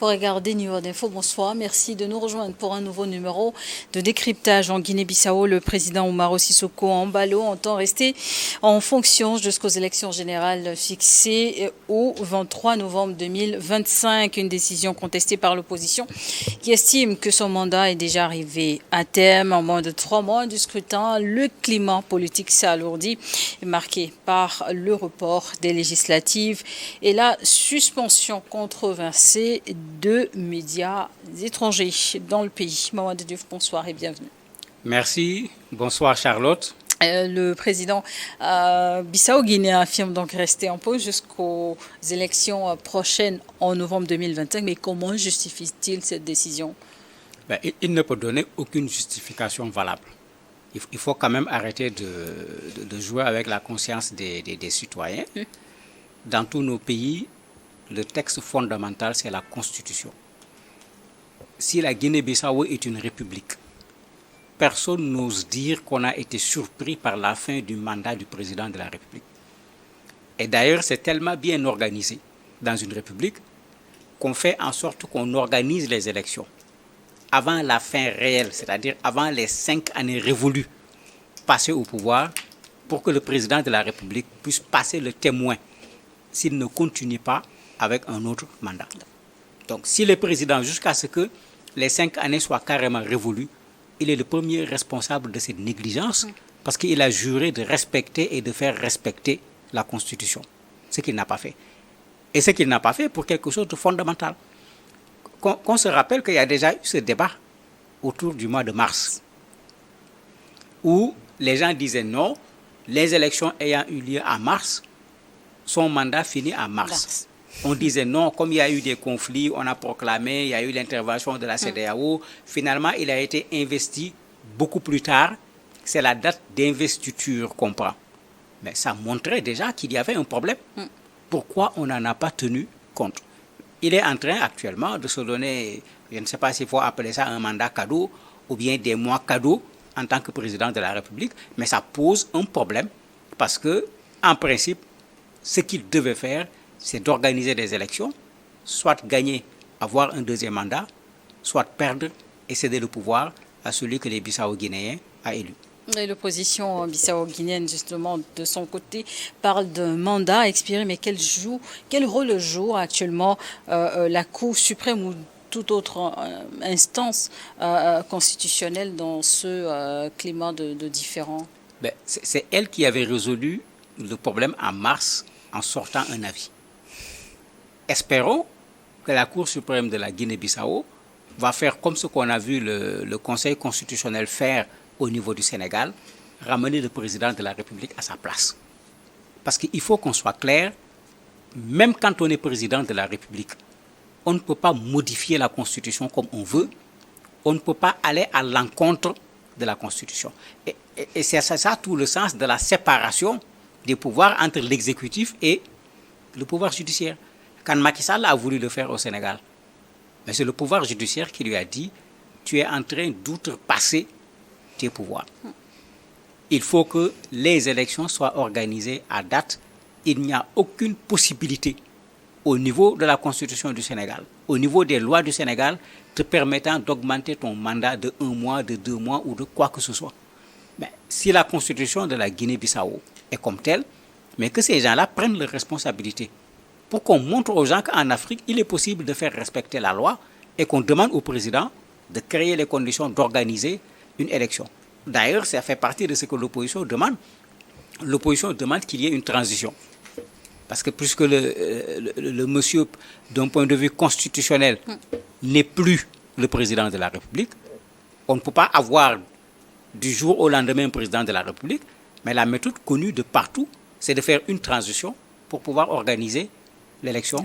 Pour regarder New York Info, bonsoir. Merci de nous rejoindre pour un nouveau numéro de décryptage en Guinée-Bissau. Le président Umaro Sissoko Embalo entend rester en fonction jusqu'aux élections générales fixées au 23 novembre 2025. Une décision contestée par l'opposition qui estime que son mandat est déjà arrivé à terme. En moins de 3 mois du scrutin, le climat politique s'alourdit, marqué par le report des législatives et la suspension controversée de médias étrangers dans le pays. Mamadou Diouf, bonsoir et bienvenue. Merci. Bonsoir Charlotte. Le président Bissau-Guinée affirme donc rester en pause jusqu'aux élections prochaines en novembre 2025. Mais comment justifie-t-il cette décision? Il ne peut donner aucune justification valable. Il faut quand même arrêter de jouer avec la conscience des citoyens. Dans tous nos pays, le texte fondamental, c'est la Constitution. Si la Guinée-Bissau est une république, personne n'ose dire qu'on a été surpris par la fin du mandat du président de la République. Et d'ailleurs, c'est tellement bien organisé dans une république qu'on fait en sorte qu'on organise les élections avant la fin réelle, c'est-à-dire avant les 5 années révolues passées au pouvoir, pour que le président de la République puisse passer le témoin s'il ne continue pas avec un autre mandat. Donc, si le président, jusqu'à ce que les 5 années soient carrément révolues, il est le premier responsable de cette négligence parce qu'il a juré de respecter et de faire respecter la Constitution, ce qu'il n'a pas fait. Et ce qu'il n'a pas fait pour quelque chose de fondamental. Qu'on se rappelle qu'il y a déjà eu ce débat autour du mois de mars, où les gens disaient non, les élections ayant eu lieu en mars, son mandat finit en mars. On disait non, comme il y a eu des conflits, on a proclamé, il y a eu l'intervention de la CEDEAO. Finalement, il a été investi beaucoup plus tard. C'est la date d'investiture qu'on prend. Mais ça montrait déjà qu'il y avait un problème. Pourquoi on n'en a pas tenu compte? Il est en train actuellement de se donner, je ne sais pas s'il faut appeler ça un mandat cadeau ou bien des mois cadeaux en tant que président de la République, mais ça pose un problème parce que, en principe, ce qu'il devait faire, c'est d'organiser des élections, soit gagner, avoir un deuxième mandat, soit perdre et céder le pouvoir à celui que les Bissau-Guinéens a élu. Et l'opposition bissau-guinéenne, justement, de son côté, parle d'un mandat expiré, mais quel rôle joue actuellement la Cour suprême ou toute autre instance constitutionnelle dans ce climat de différends? C'est elle qui avait résolu le problème en mars en sortant un avis. Espérons que la Cour suprême de la Guinée-Bissau va faire comme ce qu'on a vu le Conseil constitutionnel faire au niveau du Sénégal, ramener le président de la République à sa place. Parce qu'il faut qu'on soit clair, même quand on est président de la République, on ne peut pas modifier la Constitution comme on veut, on ne peut pas aller à l'encontre de la Constitution. Et c'est ça tout le sens de la séparation des pouvoirs entre l'exécutif et le pouvoir judiciaire. Quand Macky Sall a voulu le faire au Sénégal, mais c'est le pouvoir judiciaire qui lui a dit « tu es en train d'outrepasser tes pouvoirs ». Il faut que les élections soient organisées à date. Il n'y a aucune possibilité au niveau de la Constitution du Sénégal, au niveau des lois du Sénégal, te permettant d'augmenter ton mandat de 1 mois, de 2 mois ou de quoi que ce soit. Mais si la Constitution de la Guinée-Bissau est comme telle, mais que ces gens-là prennent leurs responsabilités pour qu'on montre aux gens qu'en Afrique, il est possible de faire respecter la loi et qu'on demande au président de créer les conditions d'organiser une élection. D'ailleurs, ça fait partie de ce que l'opposition demande. L'opposition demande qu'il y ait une transition. Parce que puisque le monsieur, d'un point de vue constitutionnel, n'est plus le président de la République, on ne peut pas avoir du jour au lendemain un président de la République, mais la méthode connue de partout, c'est de faire une transition pour pouvoir organiser l'élection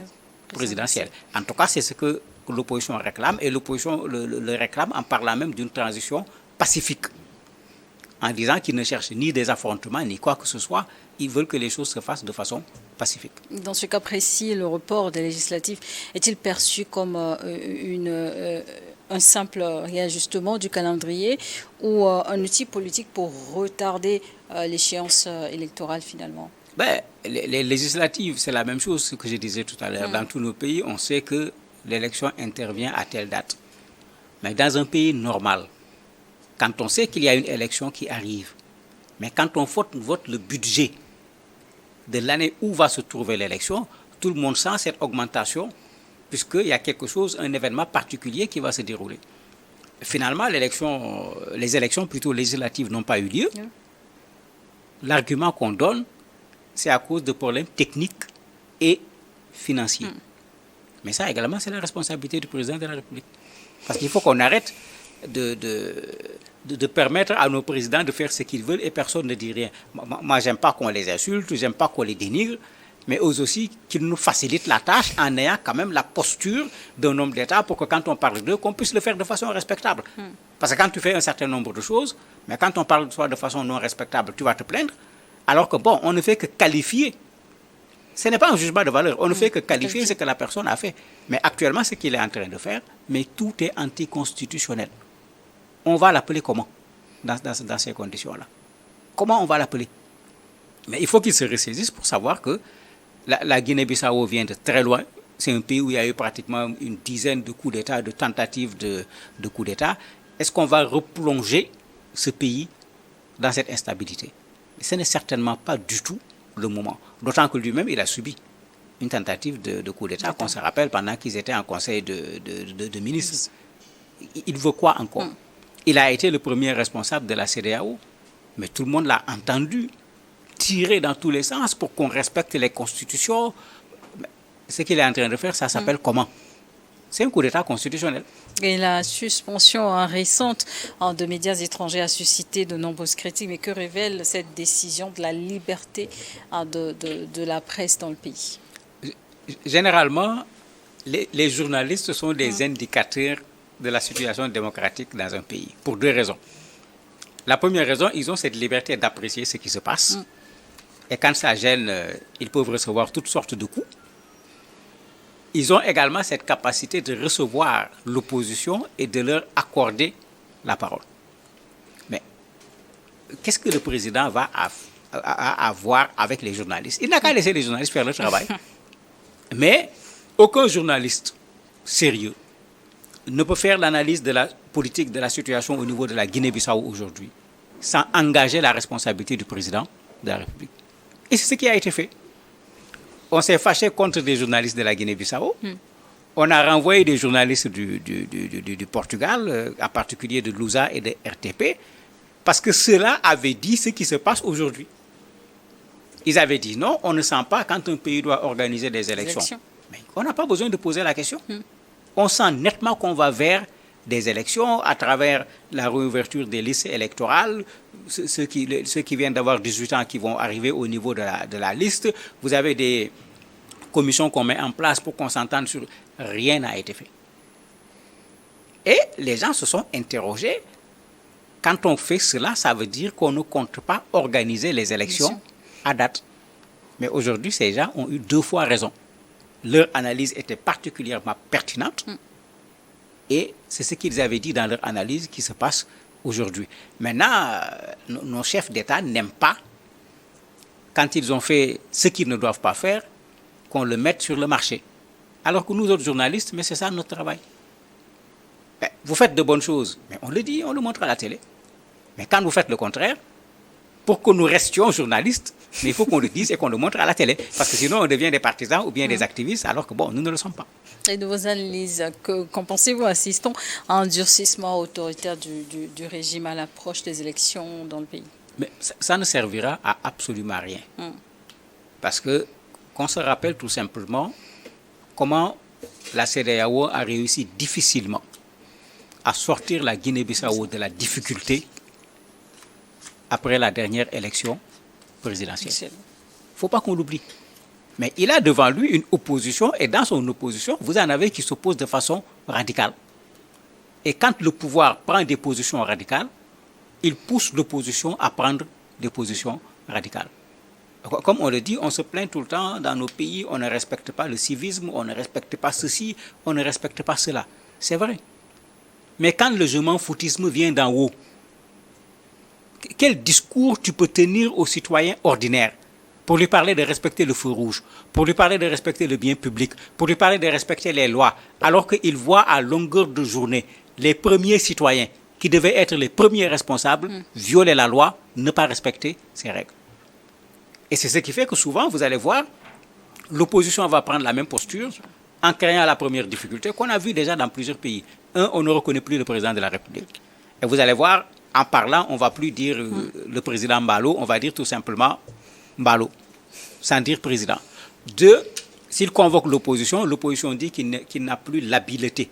présidentielle. En tout cas, c'est ce que l'opposition réclame, et l'opposition le réclame en parlant même d'une transition pacifique, en disant qu'ils ne cherchent ni des affrontements, ni quoi que ce soit. Ils veulent que les choses se fassent de façon pacifique. Dans ce cas précis, le report des législatives est-il perçu comme un simple réajustement du calendrier ou un outil politique pour retarder l'échéance électorale finalement? Les législatives, c'est la même chose, ce que je disais tout à l'heure. Dans tous nos pays, on sait que l'élection intervient à telle date. Mais dans un pays normal, quand on sait qu'il y a une élection qui arrive, mais quand on vote le budget de l'année où va se trouver l'élection, tout le monde sent cette augmentation, puisqu'il y a quelque chose, un événement particulier qui va se dérouler. Finalement, les élections plutôt législatives n'ont pas eu lieu. L'argument qu'on donne, c'est à cause de problèmes techniques et financiers. Mais ça également, c'est la responsabilité du président de la République. Parce qu'il faut qu'on arrête de permettre à nos présidents de faire ce qu'ils veulent et personne ne dit rien. Moi, j'aime pas qu'on les insulte, j'aime pas qu'on les dénigre, mais eux aussi qu'ils nous facilitent la tâche en ayant quand même la posture d'un homme d'État pour que quand on parle d'eux, qu'on puisse le faire de façon respectable. Parce que quand tu fais un certain nombre de choses, mais quand on parle de toi de façon non respectable, tu vas te plaindre, alors que bon, on ne fait que qualifier. Ce n'est pas un jugement de valeur, on ne fait que qualifier ce que la personne a fait. Mais actuellement, ce qu'il est en train de faire, mais tout est anticonstitutionnel. On va l'appeler comment dans ces conditions-là? Comment on va l'appeler? Mais il faut qu'il se ressaisisse pour savoir que la Guinée-Bissau vient de très loin. C'est un pays où il y a eu pratiquement une dizaine de coups d'État, de tentatives de coups d'État. Est-ce qu'on va replonger ce pays dans cette instabilité? Ce n'est certainement pas du tout le moment. D'autant que lui-même, il a subi une tentative de coup d'État, qu'on se rappelle, pendant qu'ils étaient en conseil de ministres. Il veut quoi encore? Il a été le premier responsable de la CEDEAO, mais tout le monde l'a entendu tirer dans tous les sens pour qu'on respecte les constitutions. Ce qu'il est en train de faire, ça s'appelle comment? C'est un coup d'État constitutionnel. Et la suspension récente de médias étrangers a suscité de nombreuses critiques. Mais que révèle cette décision de la liberté de la presse dans le pays? Généralement, les journalistes sont des indicateurs de la situation démocratique dans un pays, pour deux raisons. La première raison, ils ont cette liberté d'apprécier ce qui se passe. Et quand ça gêne, ils peuvent recevoir toutes sortes de coups. Ils ont également cette capacité de recevoir l'opposition et de leur accorder la parole. Mais qu'est-ce que le président va avoir avec les journalistes? Il n'a qu'à laisser les journalistes faire le travail. Mais aucun journaliste sérieux ne peut faire l'analyse de la politique, de la situation au niveau de la Guinée-Bissau aujourd'hui sans engager la responsabilité du président de la République. Et c'est ce qui a été fait. On s'est fâché contre des journalistes de la Guinée-Bissau. On a renvoyé des journalistes du Portugal, en particulier de Lusa et de RTP, parce que ceux-là avaient dit ce qui se passe aujourd'hui. Ils avaient dit non, on ne sent pas quand un pays doit organiser des élections. Mais on n'a pas besoin de poser la question. On sent nettement qu'on va vers des élections à travers la réouverture des listes électorales. Ceux qui viennent d'avoir 18 ans qui vont arriver au niveau de la liste. Vous avez des commissions qu'on met en place pour qu'on s'entende sur... Rien n'a été fait. Et les gens se sont interrogés. Quand on fait cela, ça veut dire qu'on ne compte pas organiser les élections à date. Mais aujourd'hui, ces gens ont eu 2 fois raison. Leur analyse était particulièrement pertinente. Et c'est ce qu'ils avaient dit dans leur analyse qui se passe aujourd'hui. Maintenant, nos chefs d'État n'aiment pas, quand ils ont fait ce qu'ils ne doivent pas faire, qu'on le mette sur le marché. Alors que nous autres journalistes, mais c'est ça notre travail. Vous faites de bonnes choses, mais on le dit, on le montre à la télé. Mais quand vous faites le contraire, pour que nous restions journalistes, mais il faut qu'on le dise et qu'on le montre à la télé. Parce que sinon, on devient des partisans ou bien des activistes, alors que bon, nous ne le sommes pas. Et de vos analyses, qu'en pensez-vous? Assistons à un durcissement autoritaire du régime à l'approche des élections dans le pays? Mais ça ne servira à absolument rien. Parce que, qu'on se rappelle tout simplement comment la CEDEAO a réussi difficilement à sortir la Guinée-Bissau de la difficulté après la dernière élection présidentielle. Il ne faut pas qu'on l'oublie. Mais il a devant lui une opposition, et dans son opposition, vous en avez qui s'opposent de façon radicale. Et quand le pouvoir prend des positions radicales, il pousse l'opposition à prendre des positions radicales. Comme on le dit, on se plaint tout le temps dans nos pays, on ne respecte pas le civisme, on ne respecte pas ceci, on ne respecte pas cela. C'est vrai. Mais quand le je m'en foutisme vient d'en haut, quel discours tu peux tenir aux citoyens ordinaires pour lui parler de respecter le feu rouge, pour lui parler de respecter le bien public, pour lui parler de respecter les lois, alors qu'il voit à longueur de journée les premiers citoyens qui devaient être les premiers responsables violer la loi, ne pas respecter ces règles. Et c'est ce qui fait que souvent, vous allez voir, l'opposition va prendre la même posture en créant la première difficulté qu'on a vu déjà dans plusieurs pays. Un, on ne reconnaît plus le président de la République. Et vous allez voir, en parlant, on ne va plus dire le président Mbalo, on va dire tout simplement Mbalo, sans dire président. Deux, s'il convoque l'opposition, l'opposition dit qu'il n'a plus l'habileté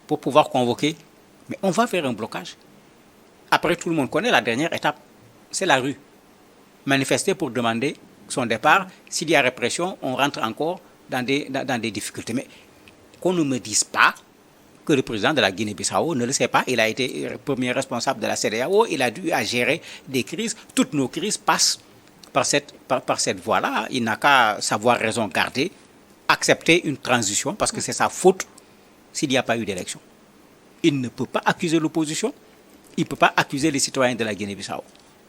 pour pouvoir convoquer. Mais on va faire un blocage. Après, tout le monde connaît la dernière étape, c'est la rue. Manifester pour demander son départ. S'il y a répression, on rentre encore dans des difficultés. Mais qu'on ne me dise pas que le président de la Guinée-Bissau ne le sait pas. Il a été premier responsable de la CEDEAO. Il a dû gérer des crises. Toutes nos crises passent par cette voie-là. Il n'a qu'à savoir raison garder, accepter une transition parce que c'est sa faute s'il n'y a pas eu d'élection. Il ne peut pas accuser l'opposition. Il ne peut pas accuser les citoyens de la Guinée-Bissau.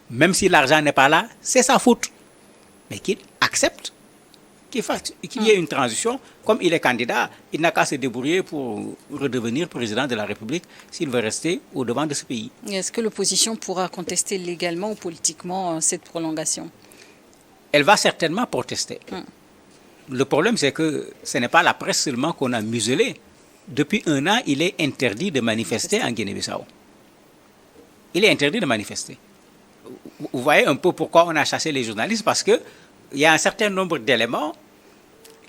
Même si l'argent n'est pas là, c'est sa faute. Mais qu'il accepte qu'il y ait une transition. Comme il est candidat, il n'a qu'à se débrouiller pour redevenir président de la République s'il veut rester au devant de ce pays. Est-ce que l'opposition pourra contester légalement ou politiquement cette prolongation? Elle va certainement protester. Le problème, c'est que ce n'est pas la presse seulement qu'on a muselée. Depuis 1 an, il est interdit de manifester en Guinée-Bissau. Il est interdit de manifester. Vous voyez un peu pourquoi on a chassé les journalistes, parce qu'il y a un certain nombre d'éléments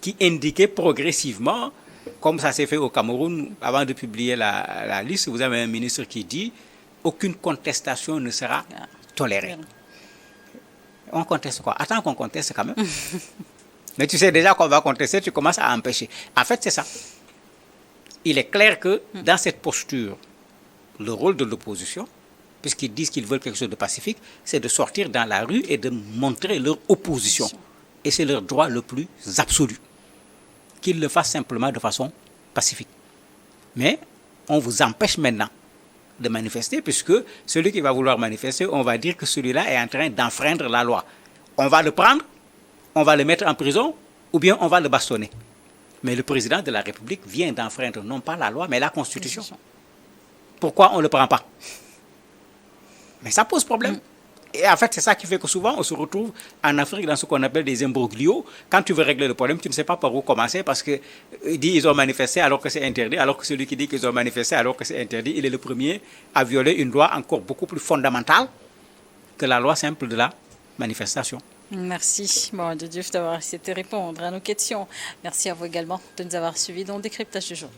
qui indiquaient progressivement, comme ça s'est fait au Cameroun, avant de publier la liste, vous avez un ministre qui dit « aucune contestation ne sera tolérée ». On conteste quoi? Attends qu'on conteste quand même. Mais tu sais déjà qu'on va contester, tu commences à empêcher. En fait, c'est ça. Il est clair que dans cette posture, le rôle de l'opposition, puisqu'ils disent qu'ils veulent quelque chose de pacifique, c'est de sortir dans la rue et de montrer leur opposition. Et c'est leur droit le plus absolu. Qu'ils le fassent simplement de façon pacifique. Mais on vous empêche maintenant de manifester, puisque celui qui va vouloir manifester, on va dire que celui-là est en train d'enfreindre la loi. On va le prendre, on va le mettre en prison, ou bien on va le bastonner. Mais le président de la République vient d'enfreindre non pas la loi, mais la Constitution. Pourquoi on ne le prend pas? Mais ça pose problème. Et en fait, c'est ça qui fait que souvent, on se retrouve en Afrique dans ce qu'on appelle des imbroglios. Quand tu veux régler le problème, tu ne sais pas par où commencer parce qu'ils disent qu'ils ont manifesté alors que c'est interdit, alors que celui qui dit qu'ils ont manifesté alors que c'est interdit, il est le premier à violer une loi encore beaucoup plus fondamentale que la loi simple de la manifestation. Merci, Mamadou Diouf, d'avoir accepté de répondre à nos questions. Merci à vous également de nous avoir suivis dans le décryptage du jour.